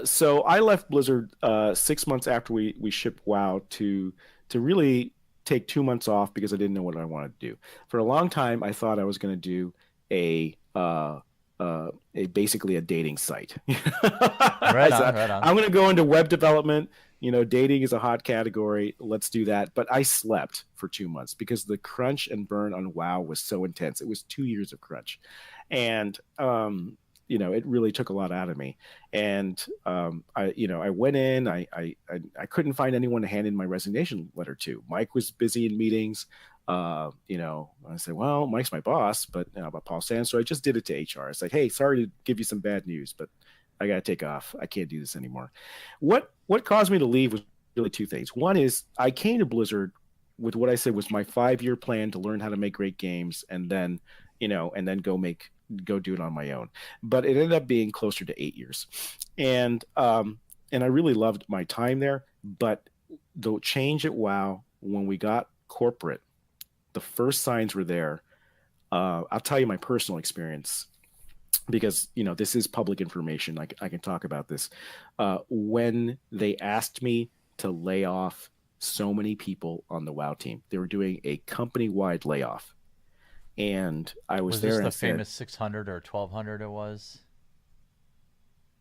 So I left Blizzard 6 months after we shipped WoW to really take 2 months off because I didn't know what I wanted to do. For a long time, I thought I was going to do a basically a dating site. I Right on, said right on. I'm going to go into web development. You know, dating is a hot category. Let's do that. But I slept for 2 months because the crunch and burn on WoW was so intense. It was 2 years of crunch, and it really took a lot out of me. And I went in. I couldn't find anyone to hand in my resignation letter to. Mike was busy in meetings. I said, well, Mike's my boss, but about Paul Sands. So I just did it to HR. It's like, hey, sorry to give you some bad news, but I got to take off. I can't do this anymore. What caused me to leave was really two things. One is I came to Blizzard with what I said was my 5 year plan to learn how to make great games, and then go do it on my own. But it ended up being closer to 8 years, and I really loved my time there. But the change at WoW when we got corporate, the first signs were there. I'll tell you my personal experience because this is public information. I can talk about this. When they asked me to lay off so many people on the WoW team, they were doing a company-wide layoff, and I was Was this there and I the said, famous 600 or 1200 it was?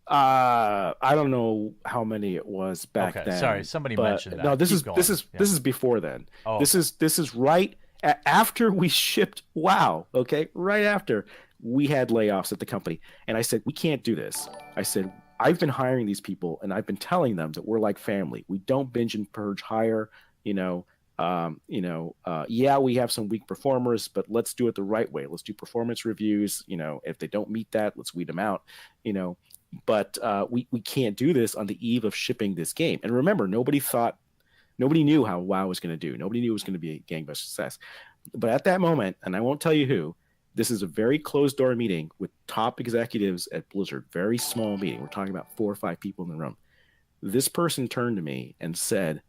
I don't know how many it was back Okay, sorry, then, somebody but mentioned no, that. this Keep is this going. is Yeah. this is before then. Oh, This okay. is this is right after we shipped WoW. Okay, right after we had layoffs at the company, and I said we can't do this. I said I've been hiring these people, and I've been telling them that we're like family. We don't binge and purge hire. Yeah, we have some weak performers, but let's do it the right way. Let's do performance reviews. If they don't meet that, let's weed them out. You know, but we can't do this on the eve of shipping this game. And remember, nobody knew how WoW was going to do. Nobody knew it was going to be a gangbusters success. But at that moment, and I won't tell you who, this is a very closed door meeting with top executives at Blizzard. Very small meeting. We're talking about 4 or 5 people in the room. This person turned to me and said,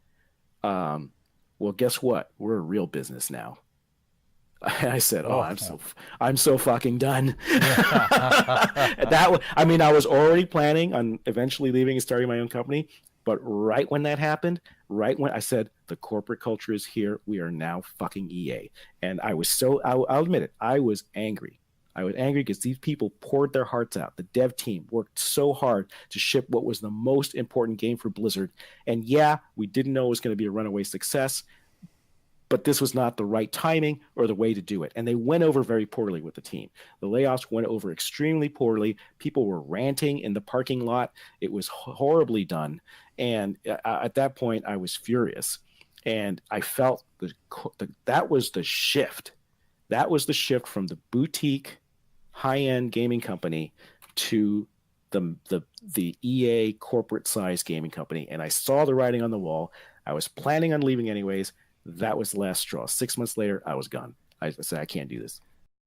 "Well, guess what? We're a real business now." I said, "Oh, Oh, I'm so fucking done." yeah. I mean, I was already planning on eventually leaving and starting my own company, but right when that happened, right when I said the corporate culture is here, we are now fucking EA, and I'll admit it, I was angry. I was angry because these people poured their hearts out. The dev team worked so hard to ship what was the most important game for Blizzard, and yeah, we didn't know it was going to be a runaway success, but this was not the right timing or the way to do it. And they went over very poorly with the team. The layoffs went over extremely poorly. People were ranting in the parking lot. It was horribly done. And at that point, I was furious. And I felt that was the shift. That was the shift from the boutique high end gaming company to the EA corporate size gaming company. And I saw the writing on the wall. I was planning on leaving anyways. That was the last straw. 6 months later, I was gone. I said, I can't do this.